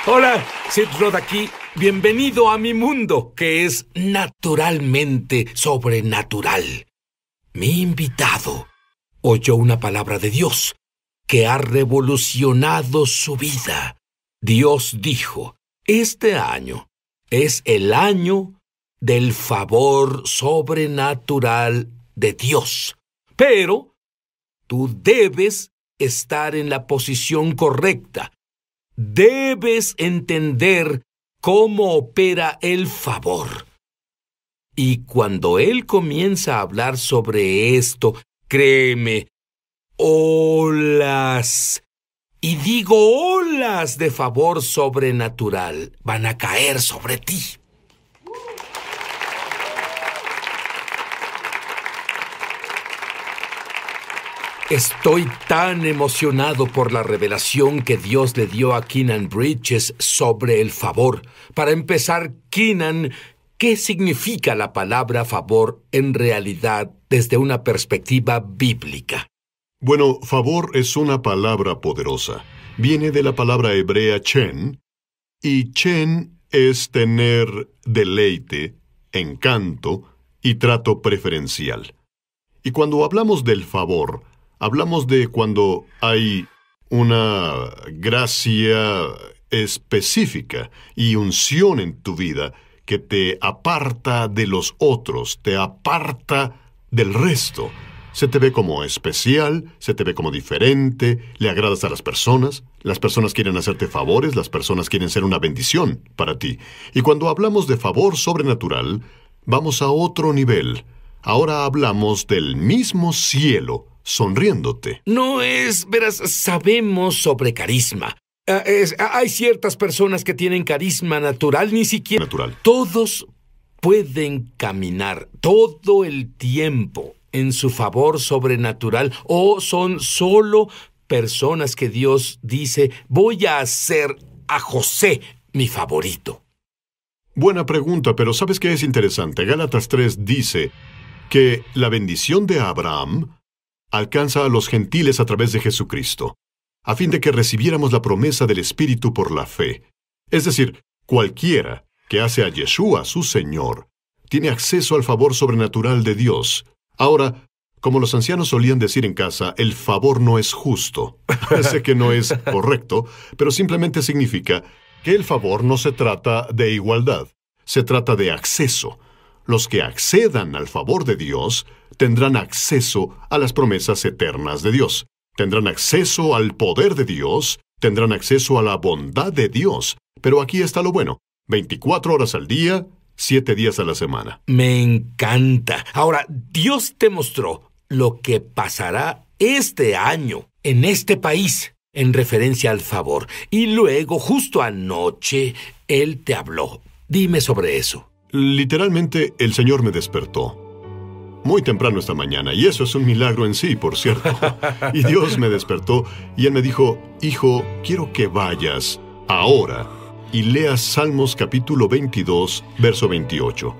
Hola, Sid Roth aquí. Bienvenido a mi mundo, que es naturalmente sobrenatural. Mi invitado oyó una palabra de Dios que ha revolucionado su vida. Dios dijo, este año es el año del favor sobrenatural de Dios. Pero tú debes estar en la posición correcta. Debes entender cómo opera el favor. Y cuando Él comienza a hablar sobre esto, créeme, olas, y digo olas de favor sobrenatural van a caer sobre ti. Estoy tan emocionado por la revelación que Dios le dio a Keenan Bridges sobre el favor. Para empezar, Keenan, ¿qué significa la palabra favor en realidad desde una perspectiva bíblica? Bueno, favor es una palabra poderosa. Viene de la palabra hebrea chen, y chen es tener deleite, encanto y trato preferencial. Y cuando hablamos del favor, hablamos de cuando hay una gracia específica y unción en tu vida que te aparta de los otros, te aparta del resto. Se te ve como especial, se te ve como diferente, le agradas a las personas quieren hacerte favores, las personas quieren ser una bendición para ti. Y cuando hablamos de favor sobrenatural, vamos a otro nivel. Ahora hablamos del mismo cielo sonriéndote. No es, verás, sabemos sobre carisma. Hay ciertas personas que tienen carisma natural, ni siquiera... Natural. Todos pueden caminar todo el tiempo en su favor sobrenatural, o son solo personas que Dios dice, voy a hacer a José mi favorito. Buena pregunta, pero ¿sabes qué es interesante? Gálatas 3 dice que la bendición de Abraham alcanza a los gentiles a través de Jesucristo, a fin de que recibiéramos la promesa del Espíritu por la fe. Es decir, cualquiera que hace a Yeshua su Señor tiene acceso al favor sobrenatural de Dios. Ahora, como los ancianos solían decir en casa, el favor no es justo. Sé que no es correcto, pero simplemente significa que el favor no se trata de igualdad, se trata de acceso. Los que accedan al favor de Dios tendrán acceso a las promesas eternas de Dios. Tendrán acceso al poder de Dios, tendrán acceso a la bondad de Dios. Pero aquí está lo bueno, 24 horas al día, 7 días a la semana. Me encanta. Ahora, Dios te mostró lo que pasará este año en este país en referencia al favor. Y luego, justo anoche, Él te habló. Dime sobre eso. Literalmente, el Señor me despertó muy temprano esta mañana, y eso es un milagro en sí, por cierto. Y Dios me despertó, y Él me dijo, hijo, quiero que vayas ahora y leas Salmos capítulo 22, verso 28.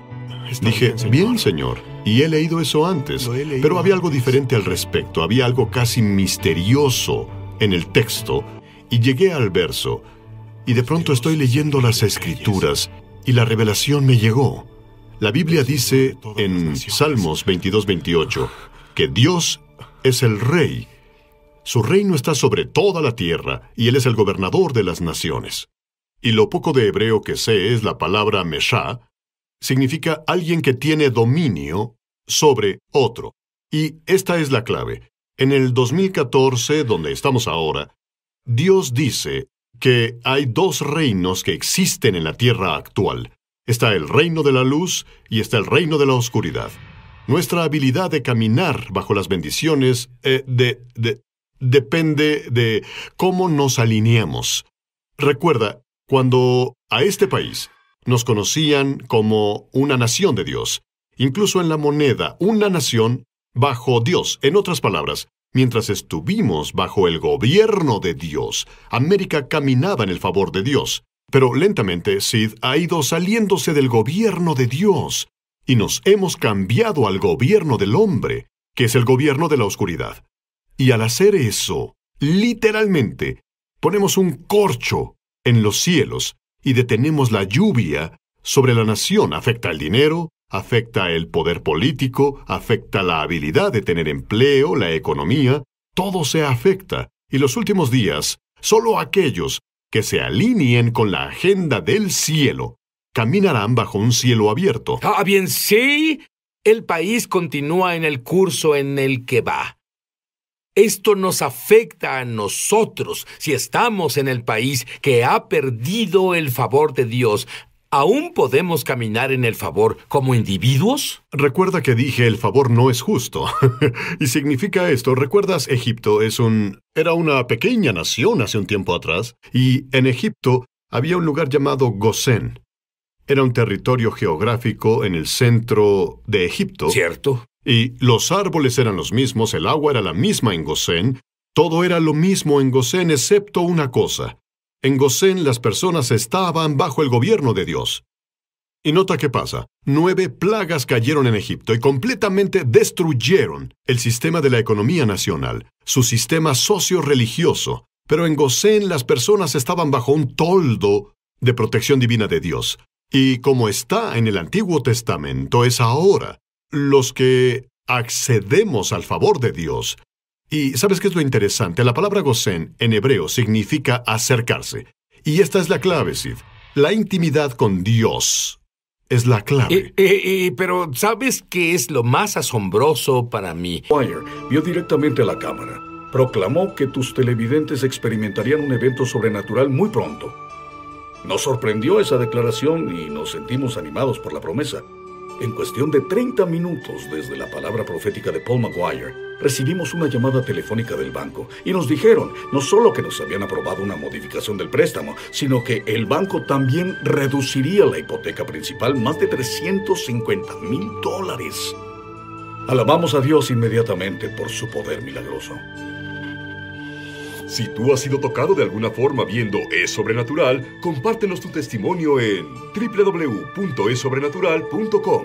Dije, bien, Señor, y he leído eso antes, pero había algo diferente al respecto, había algo casi misterioso en el texto, y llegué al verso, y de pronto estoy leyendo las Escrituras, y la revelación me llegó. La Biblia dice en Salmos 22, 28, que Dios es el Rey. Su reino está sobre toda la tierra, y Él es el gobernador de las naciones. Y lo poco de hebreo que sé es la palabra meshá, significa alguien que tiene dominio sobre otro. Y esta es la clave. En el 2014, donde estamos ahora, Dios dice que hay dos reinos que existen en la tierra actual. Está el reino de la luz y está el reino de la oscuridad. Nuestra habilidad de caminar bajo las bendiciones depende de cómo nos alineamos. Recuerda, cuando a este país nos conocían como una nación de Dios, incluso en la moneda, una nación bajo Dios. En otras palabras, mientras estuvimos bajo el gobierno de Dios, América caminaba en el favor de Dios. Pero lentamente Sid ha ido saliéndose del gobierno de Dios y nos hemos cambiado al gobierno del hombre, que es el gobierno de la oscuridad. Y al hacer eso, literalmente, ponemos un corcho en los cielos y detenemos la lluvia sobre la nación. Afecta el dinero, afecta el poder político, afecta la habilidad de tener empleo, la economía. Todo se afecta. Y los últimos días, solo aquellos que se alineen con la agenda del cielo caminarán bajo un cielo abierto. Bien, sí. El país continúa en el curso en el que va. Esto nos afecta a nosotros si estamos en el país que ha perdido el favor de Dios. ¿Aún podemos caminar en el favor como individuos? Recuerda que dije el favor no es justo. Y significa esto. ¿Recuerdas? Egipto era una pequeña nación hace un tiempo atrás. Y en Egipto había un lugar llamado Gosén. Era un territorio geográfico en el centro de Egipto. ¿Cierto? Y los árboles eran los mismos, el agua era la misma en Gosén. Todo era lo mismo en Gosén, excepto una cosa. En Gosén las personas estaban bajo el gobierno de Dios. Y nota qué pasa. 9 plagas cayeron en Egipto y completamente destruyeron el sistema de la economía nacional, su sistema socio-religioso. Pero en Gosén las personas estaban bajo un toldo de protección divina de Dios. Y como está en el Antiguo Testamento, es ahora los que accedemos al favor de Dios. Y ¿sabes qué es lo interesante? La palabra Gosén en hebreo significa acercarse. Y esta es la clave, Sid. La intimidad con Dios es la clave. Pero ¿sabes qué es lo más asombroso para mí? Wire vio directamente a la cámara. Proclamó que tus televidentes experimentarían un evento sobrenatural muy pronto. Nos sorprendió esa declaración y nos sentimos animados por la promesa. En cuestión de 30 minutos desde la palabra profética de Paul Maguire, recibimos una llamada telefónica del banco y nos dijeron no solo que nos habían aprobado una modificación del préstamo, sino que el banco también reduciría la hipoteca principal más de $350,000. Alabamos a Dios inmediatamente por su poder milagroso. Si tú has sido tocado de alguna forma viendo Es Sobrenatural, compártenos tu testimonio en www.esobrenatural.com.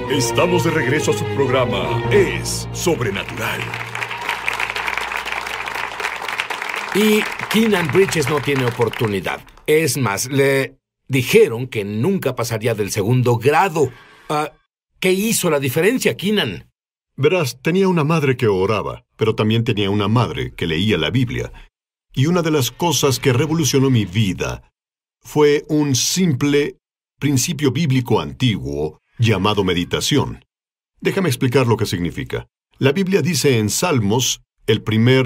Estamos de regreso a su programa Es Sobrenatural. Y Keenan Bridges no tiene oportunidad. Es más, le dijeron que nunca pasaría del segundo grado. ¿Qué hizo la diferencia, Keenan? Verás, tenía una madre que oraba, pero también tenía una madre que leía la Biblia. Y una de las cosas que revolucionó mi vida fue un simple principio bíblico antiguo llamado meditación. Déjame explicar lo que significa. La Biblia dice en Salmos, el primer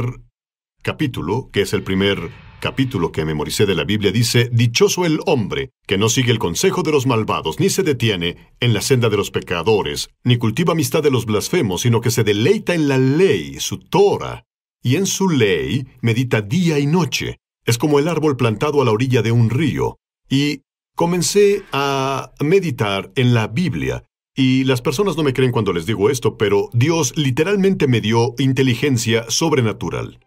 capítulo, que es el primer capítulo que memoricé de la Biblia, dice: «Dichoso el hombre que no sigue el consejo de los malvados, ni se detiene en la senda de los pecadores, ni cultiva amistad de los blasfemos, sino que se deleita en la ley, su Torah, y en su ley medita día y noche. Es como el árbol plantado a la orilla de un río». Y comencé a meditar en la Biblia. Y las personas no me creen cuando les digo esto, pero Dios literalmente me dio inteligencia sobrenatural.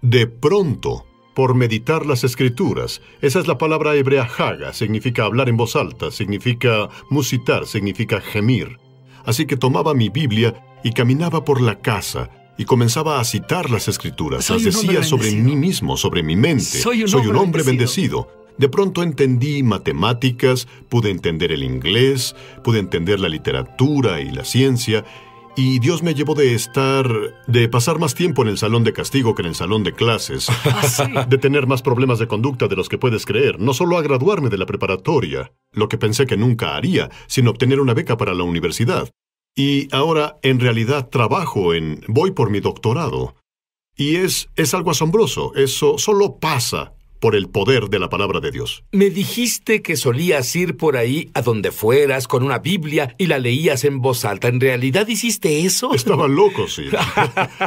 De pronto, por meditar las Escrituras. Esa es la palabra hebrea haga, significa hablar en voz alta, significa musitar, significa gemir. Así que tomaba mi Biblia y caminaba por la casa y comenzaba a citar las Escrituras. Las decía sobre mí mismo, sobre mi mente. Soy un hombre bendecido. De pronto entendí matemáticas, pude entender el inglés, pude entender la literatura y la ciencia. Y Dios me llevó de pasar más tiempo en el salón de castigo que en el salón de clases. De tener más problemas de conducta de los que puedes creer. No solo a graduarme de la preparatoria, lo que pensé que nunca haría, sino obtener una beca para la universidad. Y ahora, en realidad, voy por mi doctorado. Y es algo asombroso. Eso solo pasa por el poder de la palabra de Dios. Me dijiste que solías ir por ahí a donde fueras con una Biblia y la leías en voz alta. ¿En realidad hiciste eso? Estaba loco, sí.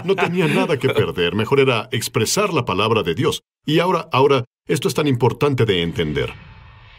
No tenía nada que perder. Mejor era expresar la palabra de Dios. Y ahora, esto es tan importante de entender.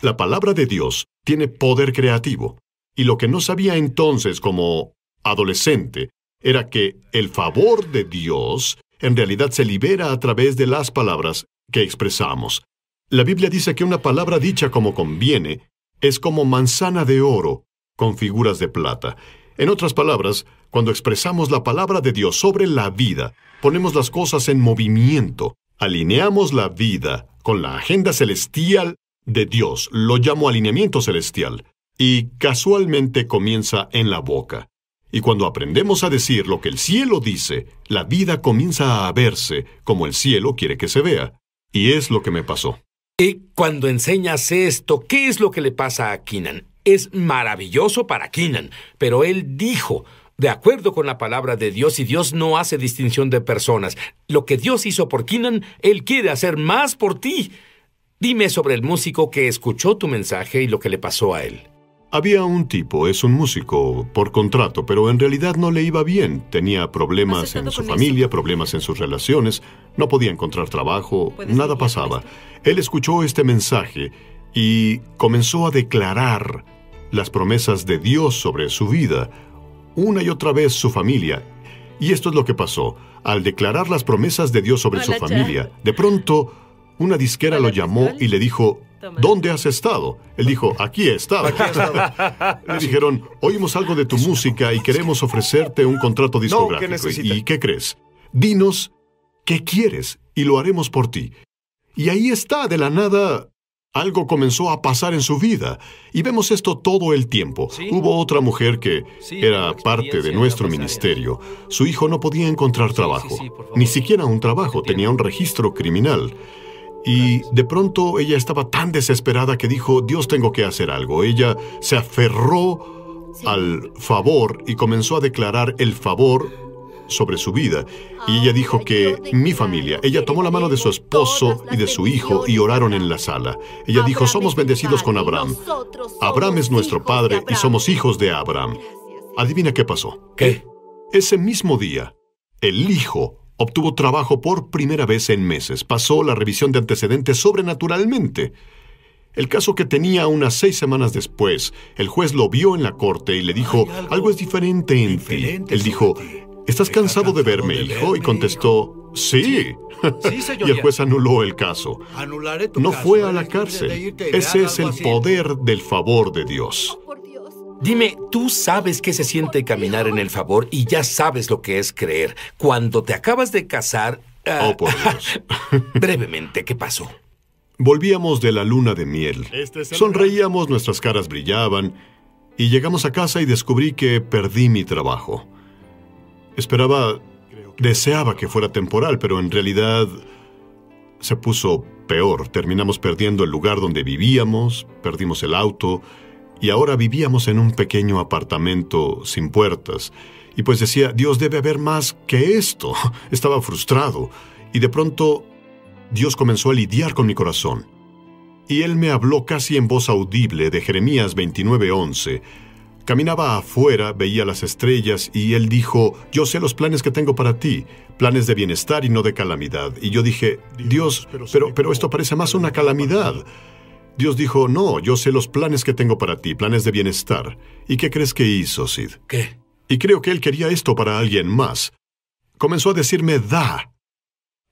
La palabra de Dios tiene poder creativo. Y lo que no sabía entonces como adolescente era que el favor de Dios en realidad se libera a través de las palabras que expresamos. La Biblia dice que una palabra dicha como conviene es como manzana de oro con figuras de plata. En otras palabras, cuando expresamos la palabra de Dios sobre la vida, ponemos las cosas en movimiento. alineamos la vida con la agenda celestial de Dios. Lo llamo alineamiento celestial. Y casualmente comienza en la boca. Y cuando aprendemos a decir lo que el cielo dice, la vida comienza a verse como el cielo quiere que se vea. Y es lo que me pasó. Y cuando enseñas esto, ¿qué es lo que le pasa a Keenan? Es maravilloso para Keenan, pero él dijo, de acuerdo con la palabra de Dios, y Dios no hace distinción de personas. Lo que Dios hizo por Keenan, Él quiere hacer más por ti. Dime sobre el músico que escuchó tu mensaje y lo que le pasó a él. Había un tipo, es un músico por contrato, pero en realidad no le iba bien. Tenía problemas en su familia, problemas en sus relaciones, no podía encontrar trabajo, nada pasaba. Él escuchó este mensaje y comenzó a declarar las promesas de Dios sobre su vida, una y otra vez su familia. Y esto es lo que pasó. Al declarar las promesas de Dios sobre su familia, de pronto una disquera lo llamó y le dijo: ¿dónde has estado? Él dijo: aquí he estado. Le dijeron: oímos algo de tu música y queremos ofrecerte un contrato discográfico. ¿Y qué crees? Dinos qué quieres y lo haremos por ti. Y ahí está, de la nada, algo comenzó a pasar en su vida. Y vemos esto todo el tiempo. Hubo otra mujer que era parte de nuestro ministerio. Su hijo no podía encontrar trabajo. Ni siquiera un trabajo, tenía un registro criminal. Y de pronto ella estaba tan desesperada que dijo: Dios, tengo que hacer algo. Ella se aferró al favor y comenzó a declarar el favor sobre su vida. Y ella dijo que mi familia, ella tomó la mano de su esposo y de su hijo y oraron en la sala. Ella dijo: somos bendecidos con Abraham. Abraham es nuestro padre y somos hijos de Abraham. ¿Adivina qué pasó? ¿Qué? Ese mismo día, el hijo obtuvo trabajo por primera vez en meses. Pasó la revisión de antecedentes sobrenaturalmente. El caso que tenía unas 6 semanas después, el juez lo vio en la corte y le dijo: algo es diferente en ti. Él dijo: ¿estás cansado de verme, hijo? Y contestó: sí. Y el juez anuló el caso. No fue a la cárcel. Ese es el poder del favor de Dios. Dime, tú sabes qué se siente caminar en el favor y ya sabes lo que es creer. Cuando te acabas de casar... Oh, por Dios. Brevemente, ¿qué pasó? Volvíamos de la luna de miel. Sonreíamos, nuestras caras brillaban, y llegamos a casa y descubrí que perdí mi trabajo. Deseaba que fuera temporal, pero en realidad se puso peor. Terminamos perdiendo el lugar donde vivíamos, perdimos el auto, y ahora vivíamos en un pequeño apartamento sin puertas. Y pues decía: Dios, debe haber más que esto. Estaba frustrado. Y de pronto, Dios comenzó a lidiar con mi corazón. Y Él me habló casi en voz audible de Jeremías 29:11. Caminaba afuera, veía las estrellas, y Él dijo: yo sé los planes que tengo para ti, planes de bienestar y no de calamidad. Y yo dije: Dios, pero esto parece más una calamidad. Dios dijo: no, yo sé los planes que tengo para ti, planes de bienestar. ¿Y qué crees que hizo, Sid? ¿Qué? Y creo que Él quería esto para alguien más. Comenzó a decirme: da.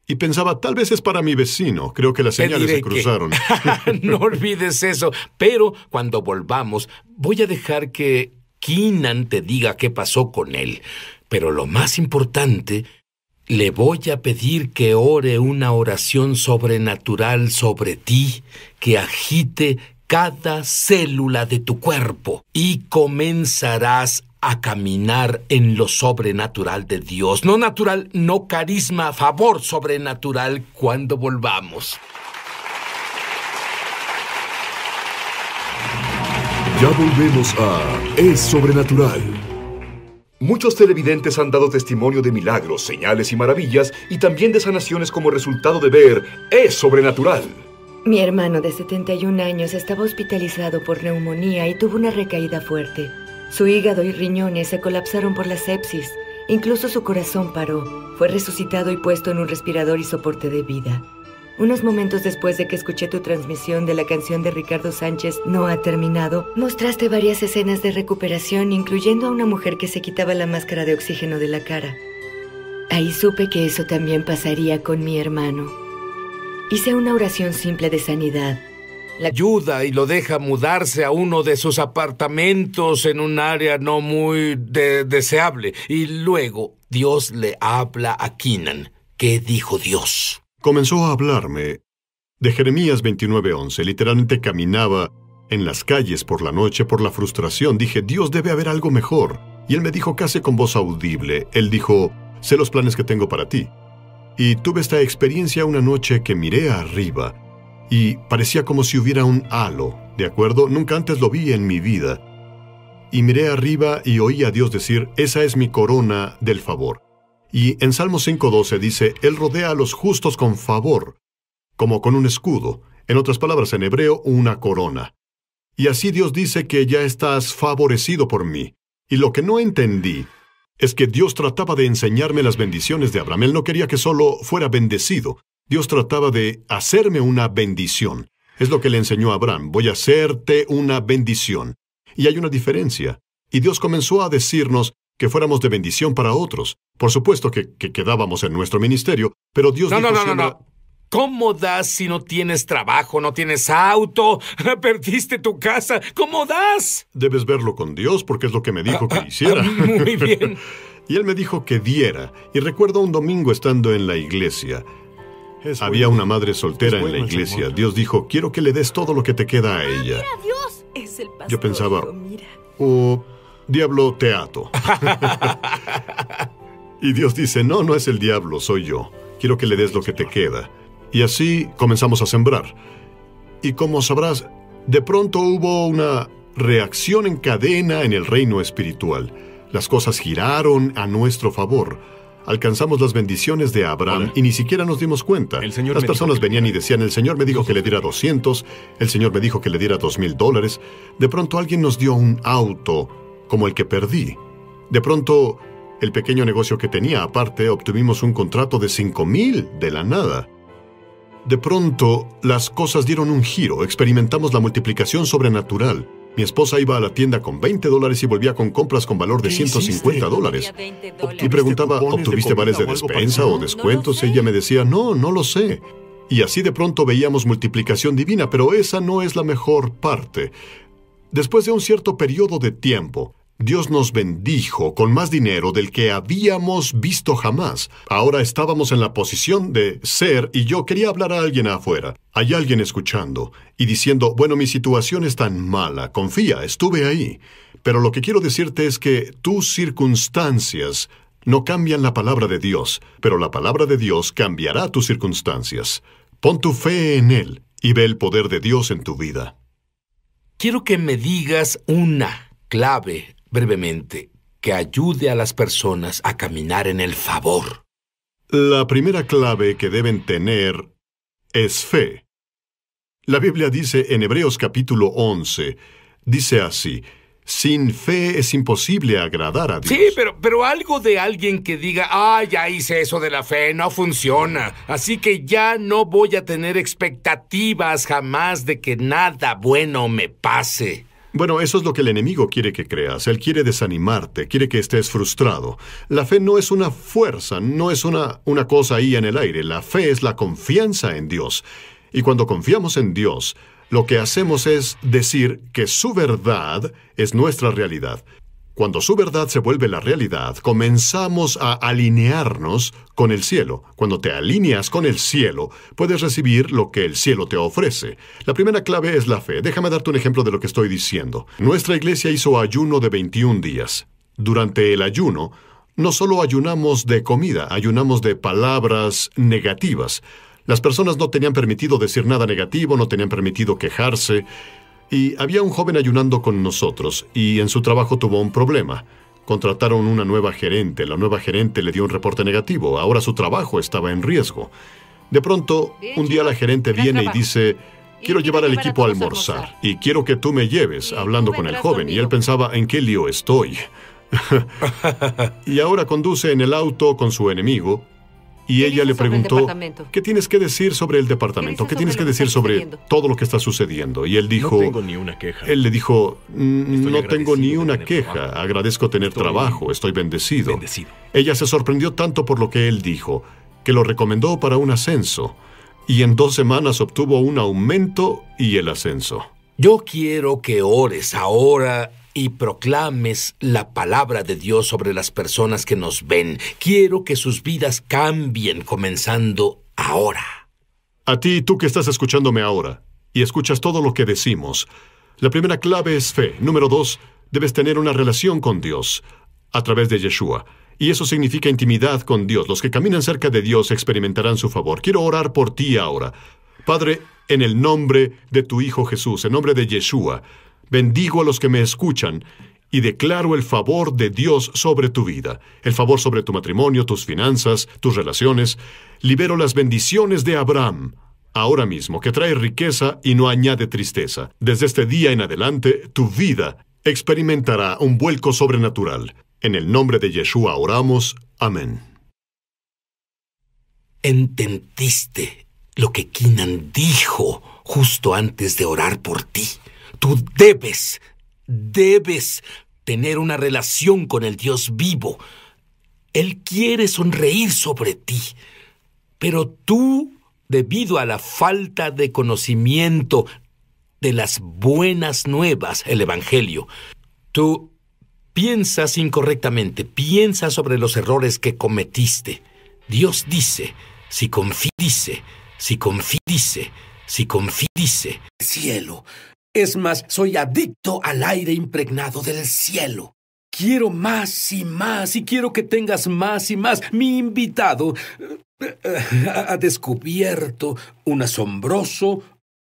Y pensaba: tal vez es para mi vecino. Creo que las señales se cruzaron. No olvides eso. Pero cuando volvamos, voy a dejar que Keenan te diga qué pasó con él. Pero lo más importante, le voy a pedir que ore una oración sobrenatural sobre ti, que agite cada célula de tu cuerpo y comenzarás a caminar en lo sobrenatural de Dios. No natural, no carisma, favor sobrenatural cuando volvamos. Ya volvemos a Es Sobrenatural. Muchos televidentes han dado testimonio de milagros, señales y maravillas, y también de sanaciones como resultado de ver Es Sobrenatural. Mi hermano de 71 años estaba hospitalizado por neumonía y tuvo una recaída fuerte. Su hígado y riñones se colapsaron por la sepsis. Incluso su corazón paró. Fue resucitado y puesto en un respirador y soporte de vida. Unos momentos después de que escuché tu transmisión de la canción de Ricardo Sánchez, No ha terminado, mostraste varias escenas de recuperación, incluyendo a una mujer que se quitaba la máscara de oxígeno de la cara. Ahí supe que eso también pasaría con mi hermano. Hice una oración simple de sanidad. Ayuda y lo deja mudarse a uno de sus apartamentos en un área no muy deseable. Y luego Dios le habla a Keenan. ¿Qué dijo Dios? comenzó a hablarme de Jeremías 29:11. Literalmente caminaba en las calles por la noche por la frustración. Dije, Dios, debe haber algo mejor. Y él me dijo casi con voz audible. Él dijo, sé los planes que tengo para ti. Y tuve esta experiencia una noche que miré arriba y parecía como si hubiera un halo, ¿de acuerdo? Nunca antes lo vi en mi vida. Y miré arriba y oí a Dios decir, esa es mi corona del favor. Y en Salmo 5:12 dice, Él rodea a los justos con favor, como con un escudo. En otras palabras, en hebreo, una corona. Y así Dios dice que ya estás favorecido por mí. Y lo que no entendí es que Dios trataba de enseñarme las bendiciones de Abraham. Él no quería que solo fuera bendecido. Dios trataba de hacerme una bendición. Es lo que le enseñó a Abraham. Voy a hacerte una bendición. Y hay una diferencia. Y Dios comenzó a decirnos que fuéramos de bendición para otros. Por supuesto que quedábamos en nuestro ministerio, pero Dios dijo siempre... No. ¿Cómo das si no tienes trabajo, no tienes auto, perdiste tu casa? ¿Cómo das? Debes verlo con Dios porque es lo que me dijo que hiciera. Muy bien. Y Él me dijo que diera. Y recuerdo un domingo estando en la iglesia. Había una madre soltera en la iglesia. Dios dijo, quiero que le des todo lo que te queda a ella. Mira, Dios. Es el pastor. Yo pensaba, Hijo, mira. oh, diablo, te ato. Y Dios dice, no es el diablo, soy yo. Quiero que le des lo que te queda. Y así comenzamos a sembrar. Y como sabrás, de pronto hubo una reacción en cadena en el reino espiritual. Las cosas giraron a nuestro favor. Alcanzamos las bendiciones de Abraham y ni siquiera nos dimos cuenta. Las personas venían y decían, el Señor me dijo que le diera 200, el Señor me dijo que le diera $2,000. De pronto alguien nos dio un auto como el que perdí. De pronto, el pequeño negocio que tenía aparte, obtuvimos un contrato de $5,000 de la nada. De pronto, las cosas dieron un giro. Experimentamos la multiplicación sobrenatural. Mi esposa iba a la tienda con $20 y volvía con compras con valor de $150. Y preguntaba, ¿obtuviste vales de despensa o descuentos? Y ella me decía, no lo sé. Y así de pronto veíamos multiplicación divina, pero esa no es la mejor parte. Después de un cierto periodo de tiempo, Dios nos bendijo con más dinero del que habíamos visto jamás. Ahora estábamos en la posición de ser, y yo quería hablar a alguien afuera. Hay alguien escuchando y diciendo, bueno, mi situación es tan mala, confía, estuve ahí. Pero lo que quiero decirte es que tus circunstancias no cambian la palabra de Dios, pero la palabra de Dios cambiará tus circunstancias. Pon tu fe en Él y ve el poder de Dios en tu vida. Quiero que me digas una clave brevemente, que ayude a las personas a caminar en el favor. La primera clave que deben tener es fe. La Biblia dice en Hebreos capítulo 11, dice así, sin fe es imposible agradar a Dios. Sí, pero algo de alguien que diga, ya hice eso de la fe, no funciona, así que ya no voy a tener expectativas jamás de que nada bueno me pase. Bueno, eso es lo que el enemigo quiere que creas. Él quiere desanimarte, quiere que estés frustrado. La fe no es una fuerza, no es una cosa ahí en el aire. La fe es la confianza en Dios. Y cuando confiamos en Dios, lo que hacemos es decir que su verdad es nuestra realidad. Cuando su verdad se vuelve la realidad, comenzamos a alinearnos con el cielo. Cuando te alineas con el cielo, puedes recibir lo que el cielo te ofrece. La primera clave es la fe. Déjame darte un ejemplo de lo que estoy diciendo. Nuestra iglesia hizo ayuno de 21 días. Durante el ayuno, no solo ayunamos de comida, ayunamos de palabras negativas. Las personas no tenían permitido decir nada negativo, no tenían permitido quejarse. Y había un joven ayunando con nosotros, y en su trabajo tuvo un problema. Contrataron una nueva gerente. La nueva gerente le dio un reporte negativo. Ahora su trabajo estaba en riesgo. De pronto, un día la gerente viene y dice, quiero llevar al equipo a almorzar, y quiero que tú me lleves, hablando con el joven. Y él pensaba, ¿en qué lío estoy? Y ahora conduce en el auto con su enemigo. Y ella le preguntó, ¿qué tienes que decir sobre el departamento? ¿Qué tienes que decir sobre todo lo que está sucediendo? Y él dijo, no tengo ni una queja. Él le dijo, no tengo ni una queja, agradezco tener trabajo, estoy bendecido. Ella se sorprendió tanto por lo que él dijo, que lo recomendó para un ascenso. Y en 2 semanas obtuvo un aumento y el ascenso. Yo quiero que ores ahora y proclames la palabra de Dios sobre las personas que nos ven. Quiero que sus vidas cambien comenzando ahora. A ti, tú que estás escuchándome ahora, y escuchas todo lo que decimos, la primera clave es fe. Número 2, debes tener una relación con Dios a través de Yeshua. Y eso significa intimidad con Dios. Los que caminan cerca de Dios experimentarán su favor. Quiero orar por ti ahora. Padre, en el nombre de tu Hijo Jesús, en nombre de Yeshua, bendigo a los que me escuchan y declaro el favor de Dios sobre tu vida, el favor sobre tu matrimonio, tus finanzas, tus relaciones. Libero las bendiciones de Abraham, ahora mismo, que trae riqueza y no añade tristeza. Desde este día en adelante, tu vida experimentará un vuelco sobrenatural. En el nombre de Yeshua oramos. Amén. ¿Entendiste lo que Keenan dijo justo antes de orar por ti? Tú debes tener una relación con el Dios vivo. Él quiere sonreír sobre ti, pero tú, debido a la falta de conocimiento de las buenas nuevas, el Evangelio, tú piensas incorrectamente, piensas sobre los errores que cometiste. Dios dice, si confíe, cielo. Es más, soy adicto al aire impregnado del cielo. Quiero más y más, y quiero que tengas más y más. Mi invitado ha descubierto un asombroso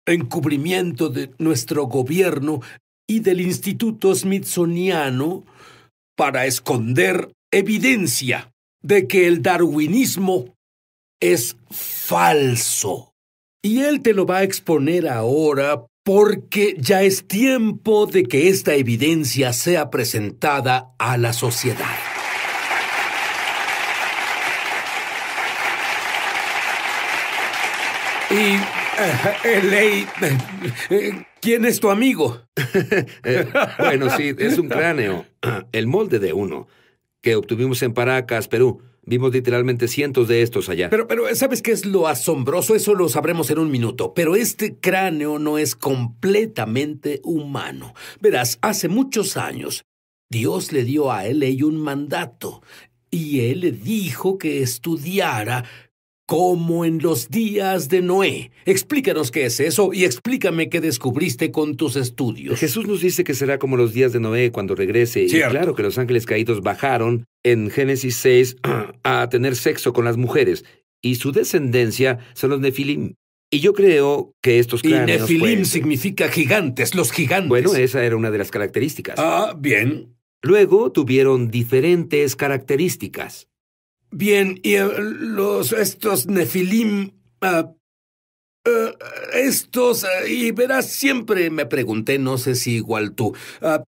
encubrimiento de nuestro gobierno y del Instituto Smithsoniano para esconder evidencia de que el darwinismo es falso. Y él te lo va a exponer ahora porque ya es tiempo de que esta evidencia sea presentada a la sociedad. ¿Quién es tu amigo? Bueno, sí, es un cráneo, el molde de uno, que obtuvimos en Paracas, Perú. Vimos literalmente cientos de estos allá. Pero, ¿sabes qué es lo asombroso? Eso lo sabremos en un minuto. Pero este cráneo no es completamente humano. Verás, hace muchos años, Dios le dio a L.A. un mandato, y él le dijo que estudiara como en los días de Noé. Explícanos qué es eso y explícame qué descubriste con tus estudios. Jesús nos dice que será como los días de Noé cuando regrese. Cierto. Y claro que los ángeles caídos bajaron en Génesis 6 a tener sexo con las mujeres. Y su descendencia son los Nefilim. Y yo creo que estos cráneos... Y Nefilim significa gigantes, los gigantes. Bueno, esa era una de las características. Ah, bien. Luego tuvieron diferentes características. Bien, y estos Nefilim, y verás, siempre me pregunté, no sé si igual tú,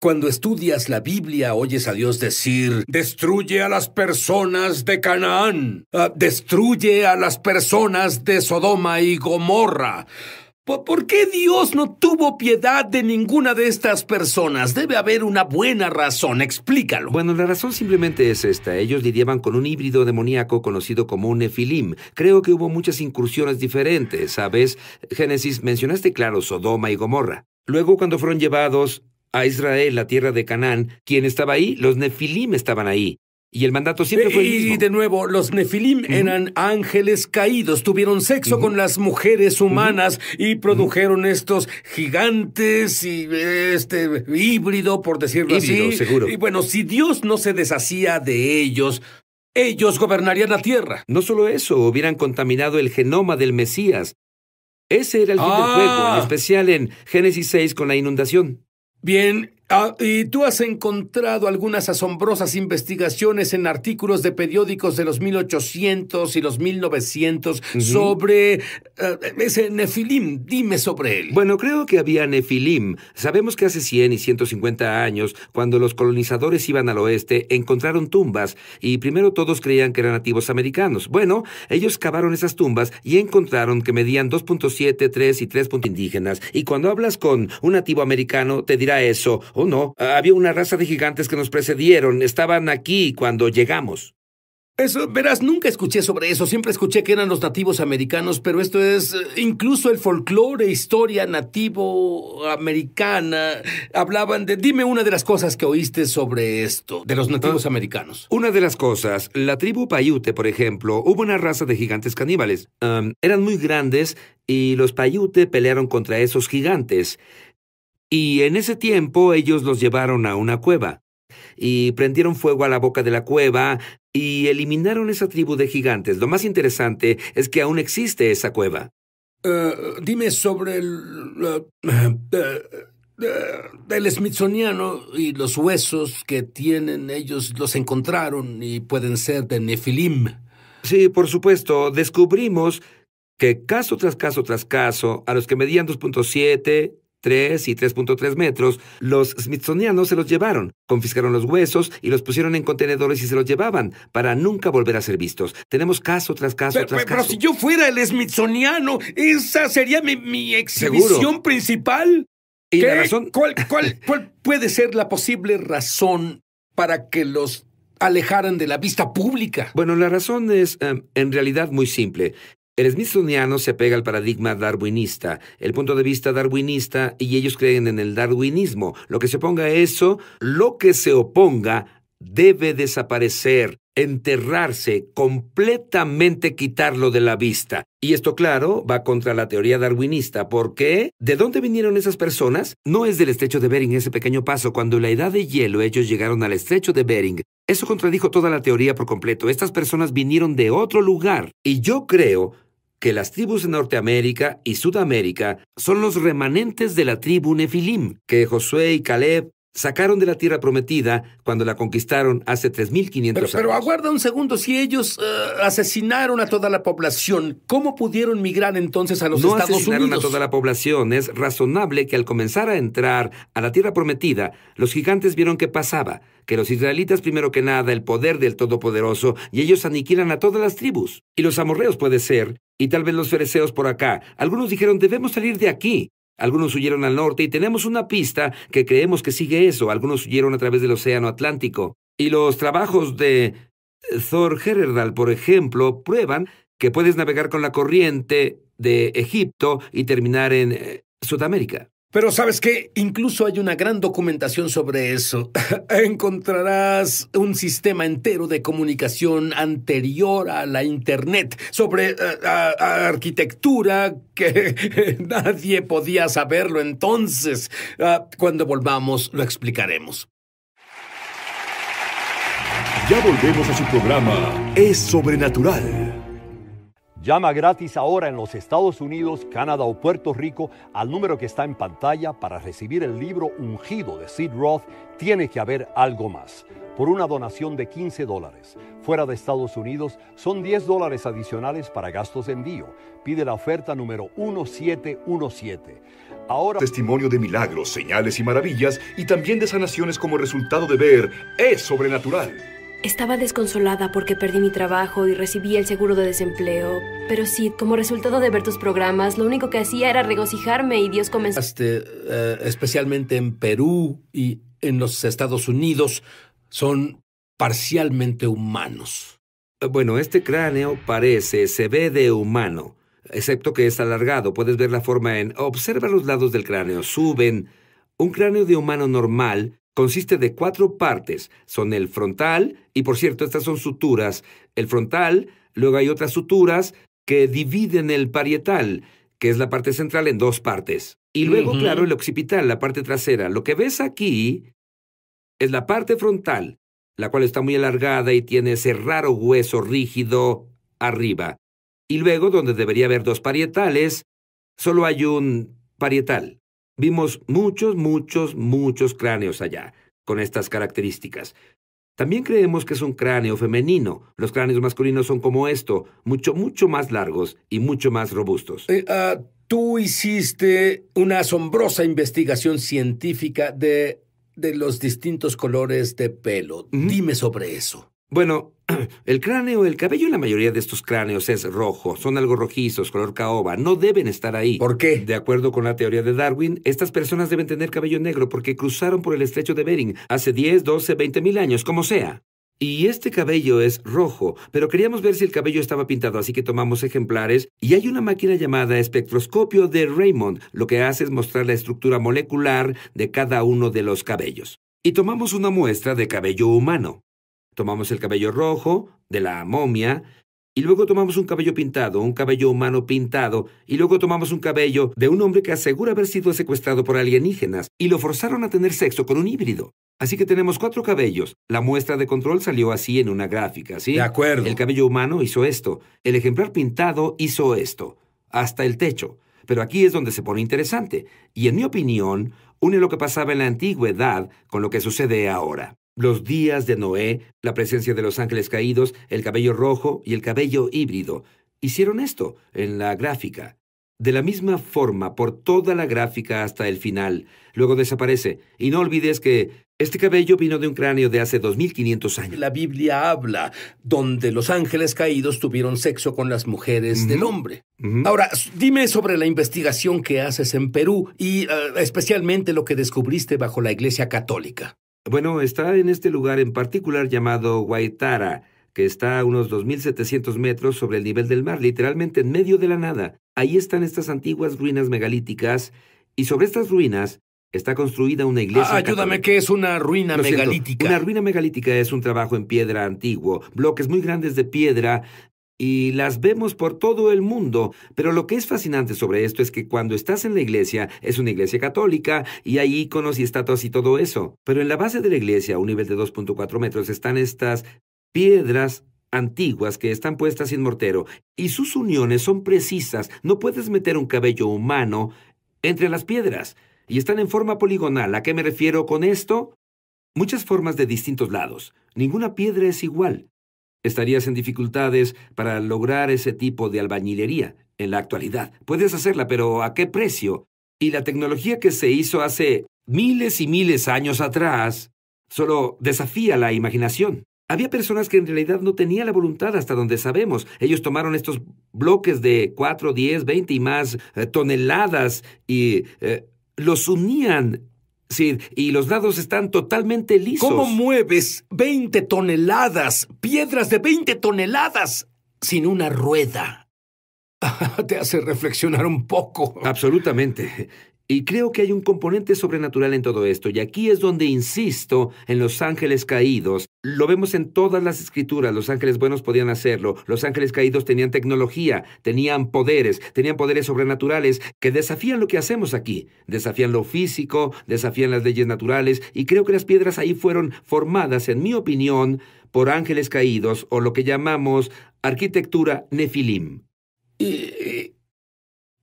cuando estudias la Biblia oyes a Dios decir, destruye a las personas de Canaán, destruye a las personas de Sodoma y Gomorra. ¿Por qué Dios no tuvo piedad de ninguna de estas personas? Debe haber una buena razón, explícalo. Bueno, la razón simplemente es esta. Ellos lidiaban con un híbrido demoníaco conocido como un Nefilim. Creo que hubo muchas incursiones diferentes, ¿sabes? Génesis, mencionaste claro Sodoma y Gomorra. Luego, cuando fueron llevados a Israel, la tierra de Canaán, ¿quién estaba ahí? Los Nefilim estaban ahí. Y el mandato siempre fue el mismo. Y de nuevo, los Nefilim eran ángeles caídos, tuvieron sexo con las mujeres humanas y produjeron estos gigantes y este híbrido, por decirlo así. Seguro. Y bueno, si Dios no se deshacía de ellos gobernarían la tierra. No solo eso, hubieran contaminado el genoma del Mesías. Ese era el fin del juego, en especial en Génesis 6 con la inundación. Bien, y tú has encontrado algunas asombrosas investigaciones en artículos de periódicos de los 1800 y los 1900 sobre ese Nefilim. Dime sobre él. Bueno, creo que había Nefilim. Sabemos que hace 100 y 150 años, cuando los colonizadores iban al oeste, encontraron tumbas, y primero todos creían que eran nativos americanos. Bueno, ellos cavaron esas tumbas y encontraron que medían 2.7, 3 y 3 indígenas. Y cuando hablas con un nativo americano, te dirá eso. Oh, no, había una raza de gigantes que nos precedieron. Estaban aquí cuando llegamos. Eso, verás, nunca escuché sobre eso. Siempre escuché que eran los nativos americanos, pero esto es incluso el folclore, historia nativo americana. Hablaban de... Dime una de las cosas que oíste sobre esto, de los nativos americanos. Una de las cosas, la tribu Paiute, por ejemplo, hubo una raza de gigantes caníbales. Eran muy grandes y los Paiute pelearon contra esos gigantes. Y en ese tiempo ellos los llevaron a una cueva. Y prendieron fuego a la boca de la cueva y eliminaron esa tribu de gigantes. Lo más interesante es que aún existe esa cueva. Dime sobre el Smithsoniano y los huesos que tienen. Ellos los encontraron y pueden ser de Nefilim. Sí, por supuesto. Descubrimos que caso tras caso tras caso, a los que medían 2.7... 3 y 3.3 metros, los smithsonianos se los llevaron, confiscaron los huesos y los pusieron en contenedores y se los llevaban para nunca volver a ser vistos. Tenemos caso tras caso tras caso. Pero si yo fuera el Smithsoniano, esa sería mi exhibición ¿Seguro? Principal. ¿Y la razón? ¿Cuál puede ser la posible razón para que los alejaran de la vista pública? Bueno, la razón es en realidad muy simple. El smithsoniano se apega al paradigma darwinista, el punto de vista darwinista, y ellos creen en el darwinismo. Lo que se oponga a eso, lo que se oponga, debe desaparecer, enterrarse, completamente quitarlo de la vista. Y esto, claro, va contra la teoría darwinista. ¿Por qué? ¿De dónde vinieron esas personas? No es del estrecho de Bering ese pequeño paso. Cuando en la edad de hielo ellos llegaron al estrecho de Bering, eso contradijo toda la teoría por completo. Estas personas vinieron de otro lugar. Y yo creo que las tribus de Norteamérica y Sudamérica son los remanentes de la tribu Nefilim, que Josué y Caleb sacaron de la tierra prometida cuando la conquistaron hace 3.500 años. Pero aguarda un segundo. Si ellos asesinaron a toda la población, ¿cómo pudieron migrar entonces a los Estados Unidos? No asesinaron a toda la población. Es razonable que al comenzar a entrar a la tierra prometida, los gigantes vieron qué pasaba, que los israelitas, primero que nada, el poder del Todopoderoso, y ellos aniquilan a todas las tribus. Y los amorreos puede ser, y tal vez los fereceos por acá. Algunos dijeron, debemos salir de aquí. Algunos huyeron al norte y tenemos una pista que creemos que sigue eso. Algunos huyeron a través del Océano Atlántico. Y los trabajos de Thor Heyerdahl, por ejemplo, prueban que puedes navegar con la corriente de Egipto y terminar en Sudamérica. Pero ¿sabes qué? Incluso hay una gran documentación sobre eso. Encontrarás un sistema entero de comunicación anterior a la Internet, sobre arquitectura que nadie podía saberlo entonces. Cuando volvamos lo explicaremos. Ya volvemos a su programa Es Sobrenatural. Llama gratis ahora en los Estados Unidos, Canadá o Puerto Rico al número que está en pantalla para recibir el libro Ungido de Sid Roth. Tiene que haber algo más. Por una donación de $15. Fuera de Estados Unidos son $10 adicionales para gastos de envío. Pide la oferta número 1717. Ahora, testimonio de milagros, señales y maravillas, y también de sanaciones como resultado de ver Es Sobrenatural. Estaba desconsolada porque perdí mi trabajo y recibí el seguro de desempleo. Pero sí, como resultado de ver tus programas, lo único que hacía era regocijarme y Dios comenzó... Especialmente en Perú y en los Estados Unidos, son parcialmente humanos. Bueno, este cráneo se ve de humano, excepto que es alargado. Puedes ver la forma observa los lados del cráneo, suben. Un cráneo de humano normal consiste de 4 partes. Son el frontal, y por cierto, estas son suturas. El frontal, luego hay otras suturas que dividen el parietal, que es la parte central, en 2 partes. Y luego, claro, el occipital, la parte trasera. Lo que ves aquí es la parte frontal, la cual está muy alargada y tiene ese raro hueso rígido arriba. Y luego, donde debería haber 2 parietales, solo hay un parietal. Vimos muchos cráneos allá, con estas características. También creemos que es un cráneo femenino. Los cráneos masculinos son como esto, mucho más largos y mucho más robustos. Tú hiciste una asombrosa investigación científica de los distintos colores de pelo. Dime sobre eso. Bueno, el cabello en la mayoría de estos cráneos es rojo. Son algo rojizos, color caoba. No deben estar ahí. ¿Por qué? De acuerdo con la teoría de Darwin, estas personas deben tener cabello negro porque cruzaron por el estrecho de Bering hace 10, 12, 20 mil años, como sea. Y este cabello es rojo, pero queríamos ver si el cabello estaba pintado, así que tomamos ejemplares y hay una máquina llamada espectroscopio de Raymond. Lo que hace es mostrar la estructura molecular de cada uno de los cabellos. Y tomamos una muestra de cabello humano. Tomamos el cabello rojo de la momia y luego tomamos un cabello pintado, un cabello humano pintado, y luego tomamos un cabello de un hombre que asegura haber sido secuestrado por alienígenas y lo forzaron a tener sexo con un híbrido. Así que tenemos 4 cabellos. La muestra de control salió así en una gráfica, ¿sí? De acuerdo. El cabello humano hizo esto. El ejemplar pintado hizo esto. Hasta el techo. Pero aquí es donde se pone interesante. Y en mi opinión, une lo que pasaba en la antigüedad con lo que sucede ahora. Los días de Noé, la presencia de los ángeles caídos, el cabello rojo y el cabello híbrido. Hicieron esto en la gráfica. De la misma forma, por toda la gráfica hasta el final. Luego desaparece. Y no olvides que este cabello vino de un cráneo de hace 2500 años. La Biblia habla donde los ángeles caídos tuvieron sexo con las mujeres del hombre. Ahora, dime sobre la investigación que haces en Perú y especialmente lo que descubriste bajo la Iglesia Católica. Bueno, está en este lugar en particular llamado Guaitara, que está a unos 2.700 metros sobre el nivel del mar, literalmente en medio de la nada. Ahí están estas antiguas ruinas megalíticas, y sobre estas ruinas está construida una iglesia Ayúdame, católica. ¿qué es una ruina megalítica? Una ruina megalítica es un trabajo en piedra antiguo, bloques muy grandes de piedra, y las vemos por todo el mundo. Pero lo que es fascinante sobre esto es que cuando estás en la iglesia, es una iglesia católica, y hay íconos y estatuas y todo eso. Pero en la base de la iglesia, a un nivel de 2.4 metros, están estas piedras antiguas que están puestas sin mortero, y sus uniones son precisas. No puedes meter un cabello humano entre las piedras, y están en forma poligonal. ¿A qué me refiero con esto? Muchas formas de distintos lados. Ninguna piedra es igual. Estarías en dificultades para lograr ese tipo de albañilería en la actualidad. Puedes hacerla, pero ¿a qué precio? Y la tecnología que se hizo hace miles y miles de años atrás solo desafía la imaginación. Había personas que en realidad no tenían la voluntad hasta donde sabemos. Ellos tomaron estos bloques de 4, 10, 20 y más toneladas y los unían. Sí, y los lados están totalmente lisos. ¿Cómo mueves 20 toneladas, piedras de 20 toneladas, sin una rueda? Te hace reflexionar un poco. Absolutamente. Y creo que hay un componente sobrenatural en todo esto, y aquí es donde insisto en los ángeles caídos. Lo vemos en todas las escrituras. Los ángeles buenos podían hacerlo. Los ángeles caídos tenían tecnología, tenían poderes sobrenaturales que desafían lo que hacemos aquí. Desafían lo físico, desafían las leyes naturales, y creo que las piedras ahí fueron formadas, en mi opinión, por ángeles caídos, o lo que llamamos arquitectura nefilim.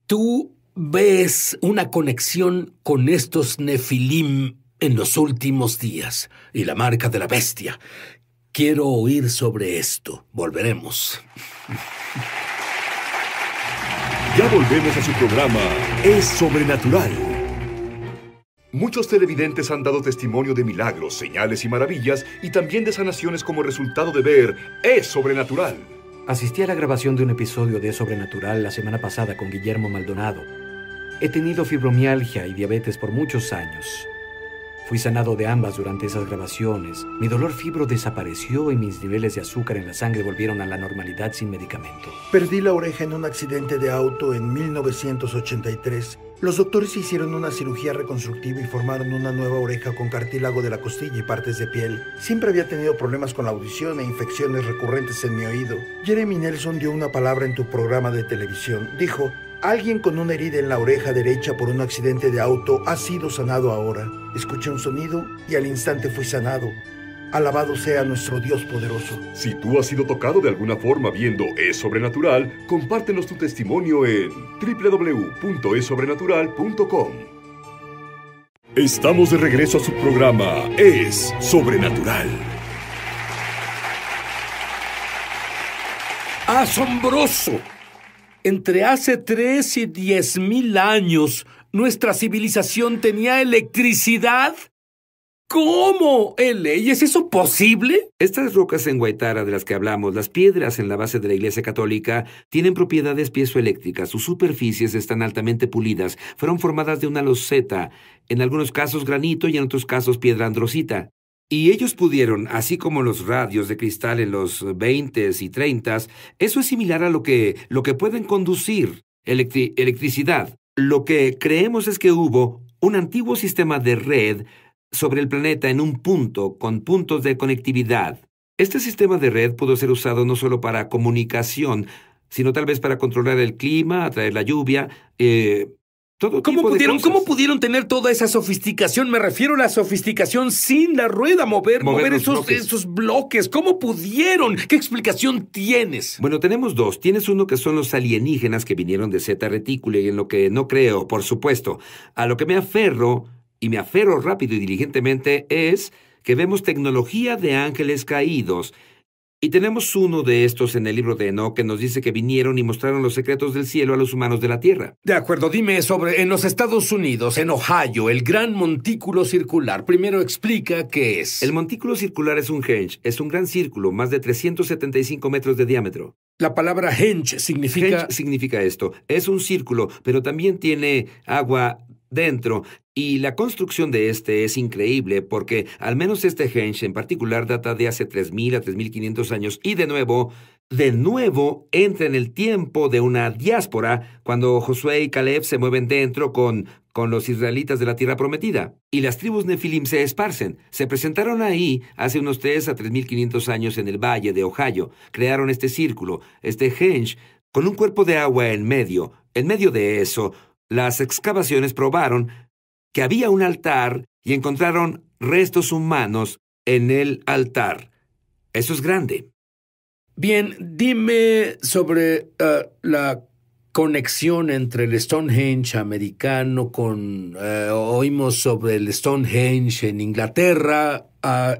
¿Tú ves una conexión con estos nefilim en los últimos días y la marca de la bestia? Quiero oír sobre esto. Volveremos. Ya volvemos a su programa Es Sobrenatural. Muchos televidentes han dado testimonio de milagros, señales y maravillas, y también de sanaciones como resultado de ver Es Sobrenatural. Asistí a la grabación de un episodio de Sobrenatural la semana pasada con Guillermo Maldonado. He tenido fibromialgia y diabetes por muchos años. Fui sanado de ambas durante esas grabaciones. Mi dolor fibro desapareció y mis niveles de azúcar en la sangre volvieron a la normalidad sin medicamento. Perdí la oreja en un accidente de auto en 1983. Los doctores hicieron una cirugía reconstructiva y formaron una nueva oreja con cartílago de la costilla y partes de piel. Siempre había tenido problemas con la audición e infecciones recurrentes en mi oído. Jeremy Nelson dio una palabra en tu programa de televisión. Dijo: alguien con una herida en la oreja derecha por un accidente de auto ha sido sanado ahora. Escuché un sonido y al instante fui sanado. Alabado sea nuestro Dios poderoso. Si tú has sido tocado de alguna forma viendo Es Sobrenatural, compártenos tu testimonio en www.esobrenatural.com. Estamos de regreso a su programa Es Sobrenatural. ¡Asombroso! Entre hace 3 y 10,000 años, ¿nuestra civilización tenía electricidad? ¿Cómo? ¿L.A.? ¿Es eso posible? Estas rocas en Guaitara de las que hablamos, las piedras en la base de la Iglesia Católica, tienen propiedades piezoeléctricas. Sus superficies están altamente pulidas. Fueron formadas de una loseta, en algunos casos granito y en otros casos piedra androsita. Y ellos pudieron, así como los radios de cristal en los 20s y 30s, eso es similar a lo que pueden conducir electricidad. Lo que creemos es que hubo un antiguo sistema de red sobre el planeta en un punto, con puntos de conectividad. Este sistema de red pudo ser usado no solo para comunicación, sino tal vez para controlar el clima, atraer la lluvia, todo tipo de cosas. ¿Cómo pudieron tener toda esa sofisticación? Me refiero a la sofisticación sin la rueda, mover esos bloques. ¿Cómo pudieron? ¿Qué explicación tienes? Bueno, tenemos dos. Tienes uno que son los alienígenas que vinieron de Zeta Reticuli, en lo que no creo, por supuesto. A lo que me aferro, y me aferro rápido y diligentemente, es que vemos tecnología de ángeles caídos. Y tenemos uno de estos en el libro de Enoc que nos dice que vinieron y mostraron los secretos del cielo a los humanos de la tierra. De acuerdo, dime en los Estados Unidos, en Ohio, el gran montículo circular. Primero explica qué es. El montículo circular es un henge, es un gran círculo, más de 375 metros de diámetro. La palabra henge significa... Henge significa esto, es un círculo, pero también tiene agua dentro. Y la construcción de este es increíble porque al menos este henge en particular data de hace 3.000 a 3.500 años y de nuevo entra en el tiempo de una diáspora cuando Josué y Caleb se mueven dentro con los israelitas de la tierra prometida. Y las tribus Nefilim se esparcen. Se presentaron ahí hace unos 3 a 3.500 años en el valle de Ohio. Crearon este círculo, este henge, con un cuerpo de agua en medio. En medio de eso, las excavaciones probaron que había un altar y encontraron restos humanos en el altar. Eso es grande. Bien, dime sobre la conexión entre el Stonehenge americano con... oímos sobre el Stonehenge en Inglaterra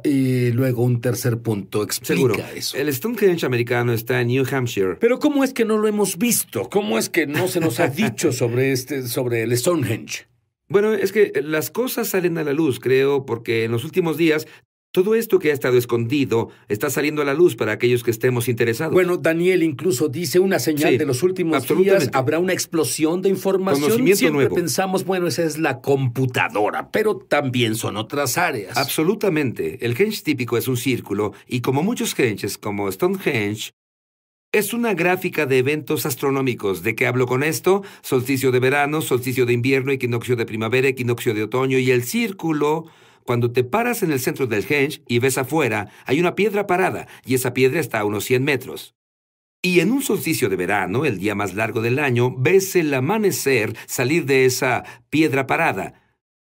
y luego un tercer punto. Explica Seguro. Eso. El Stonehenge americano está en New Hampshire. Pero ¿cómo es que no lo hemos visto? ¿Cómo es que no se nos ha dicho sobre el Stonehenge? Bueno, es que las cosas salen a la luz, creo, porque en los últimos días todo esto que ha estado escondido está saliendo a la luz para aquellos que estemos interesados. Bueno, Daniel incluso dice una señal de los últimos días. Habrá una explosión de información. Conocimiento Siempre nuevo. Pensamos, bueno, esa es la computadora, pero también son otras áreas. Absolutamente. El henge típico es un círculo y como muchos henges, como Stonehenge, es una gráfica de eventos astronómicos. ¿De qué hablo con esto? Solsticio de verano, solsticio de invierno, equinoccio de primavera, equinoccio de otoño. Y el círculo, cuando te paras en el centro del henge y ves afuera, hay una piedra parada, y esa piedra está a unos 100 metros. Y en un solsticio de verano, el día más largo del año, ves el amanecer salir de esa piedra parada.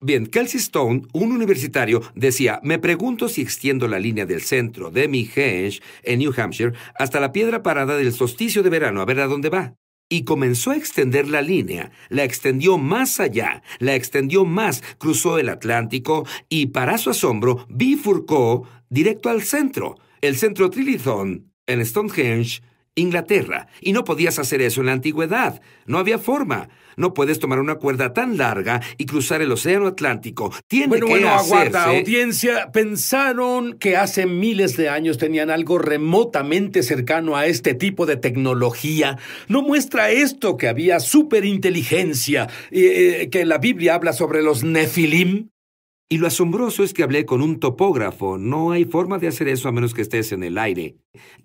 Bien, Kelsey Stone, un universitario, decía, me pregunto si extiendo la línea del centro de mi henge en New Hampshire hasta la piedra parada del solsticio de verano, a ver a dónde va. Y comenzó a extender la línea, la extendió más allá, la extendió más, cruzó el Atlántico y, para su asombro, bifurcó directo al centro, el centro Trilithon, en Stonehenge, Inglaterra. Y no podías hacer eso en la antigüedad. No había forma. No puedes tomar una cuerda tan larga y cruzar el océano Atlántico. Aguarda, audiencia. ¿Pensaron que hace miles de años tenían algo remotamente cercano a este tipo de tecnología? ¿No muestra esto que había superinteligencia, que la Biblia habla sobre los Nefilim? Y lo asombroso es que hablé con un topógrafo. No hay forma de hacer eso a menos que estés en el aire.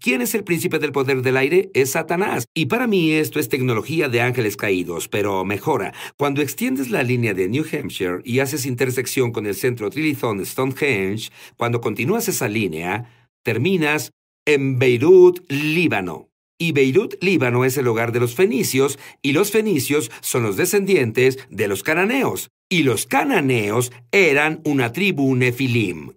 ¿Quién es el príncipe del poder del aire? Es Satanás. Y para mí esto es tecnología de ángeles caídos, pero mejora. Cuando extiendes la línea de New Hampshire y haces intersección con el centro Trilithon Stonehenge, cuando continúas esa línea, terminas en Beirut, Líbano. Y Beirut, Líbano es el hogar de los fenicios, y los fenicios son los descendientes de los cananeos. Y los cananeos eran una tribu nefilim.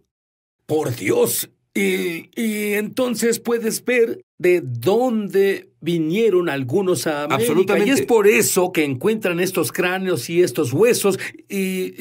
¡Por Dios! Y entonces puedes ver de dónde vinieron algunos a América. Absolutamente. Y es por eso que encuentran estos cráneos y estos huesos. Y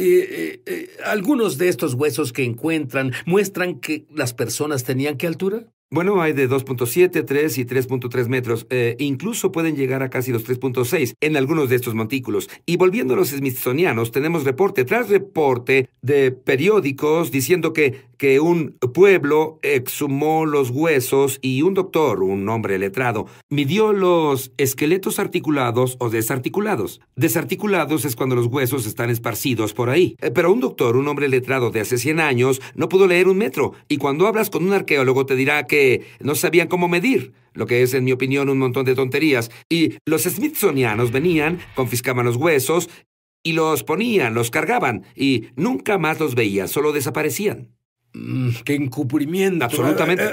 algunos de estos huesos que encuentran muestran que las personas tenían ¿qué altura? Bueno, hay de 2.7, 3 y 3.3 metros. Incluso pueden llegar a casi los 3.6 en algunos de estos montículos. Y volviendo a los smithsonianos, tenemos reporte tras reporte de periódicos diciendo que un pueblo exhumó los huesos y un doctor, un hombre letrado, midió los esqueletos articulados o desarticulados. Desarticulados es cuando los huesos están esparcidos por ahí. Pero un doctor, un hombre letrado de hace 100 años, no pudo leer 1 metro. Y cuando hablas con un arqueólogo te dirá que no sabían cómo medir, lo que es, en mi opinión, un montón de tonterías. Y los smithsonianos venían, confiscaban los huesos y los ponían, los cargaban y nunca más los veían, solo desaparecían. ¡Qué encubrimiento! Absolutamente.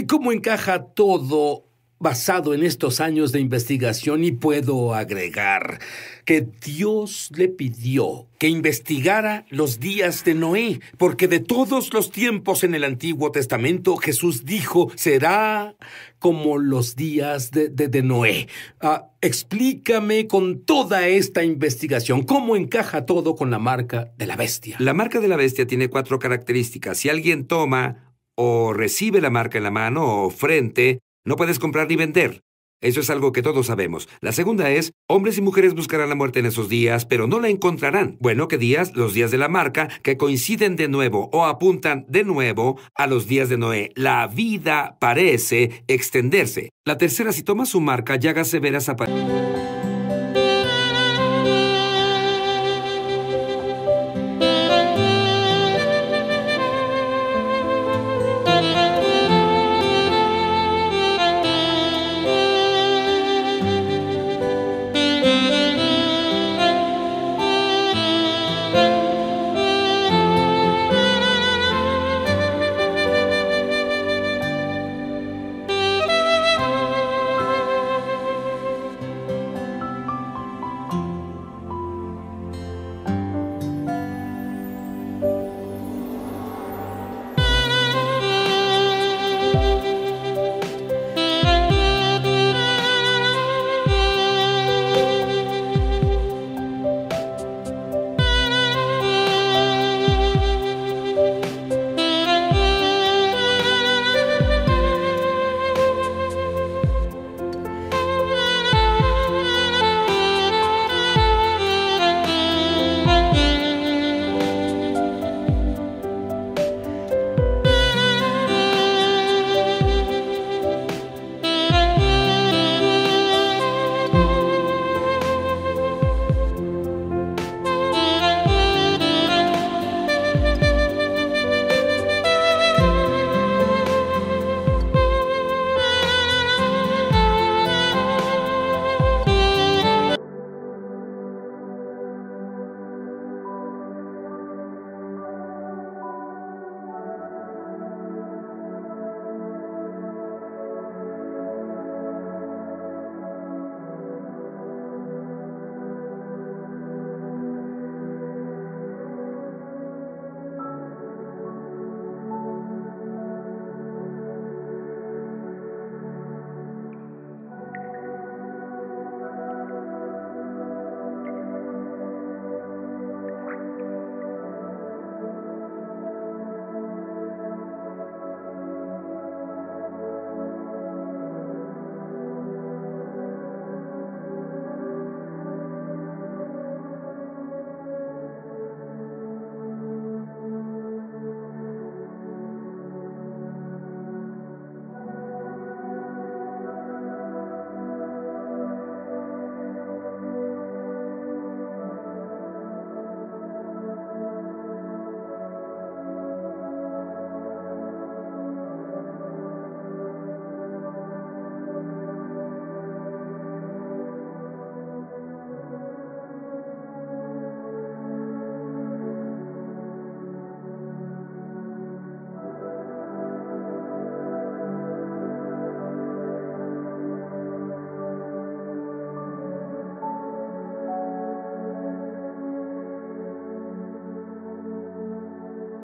¿Cómo encaja todo basado en estos años de investigación? Y puedo agregar que Dios le pidió que investigara los días de Noé, porque de todos los tiempos en el Antiguo Testamento, Jesús dijo, será como los días de Noé. Explícame con toda esta investigación, ¿cómo encaja todo con la marca de la bestia? La marca de la bestia tiene 4 características. Si alguien toma o recibe la marca en la mano o frente, no puedes comprar ni vender. Eso es algo que todos sabemos. La segunda es, hombres y mujeres buscarán la muerte en esos días, pero no la encontrarán. Bueno, ¿qué días? Los días de la marca, que coinciden de nuevo o apuntan de nuevo a los días de Noé. La vida parece extenderse. La tercera, si tomas su marca, llagas severas aparecen.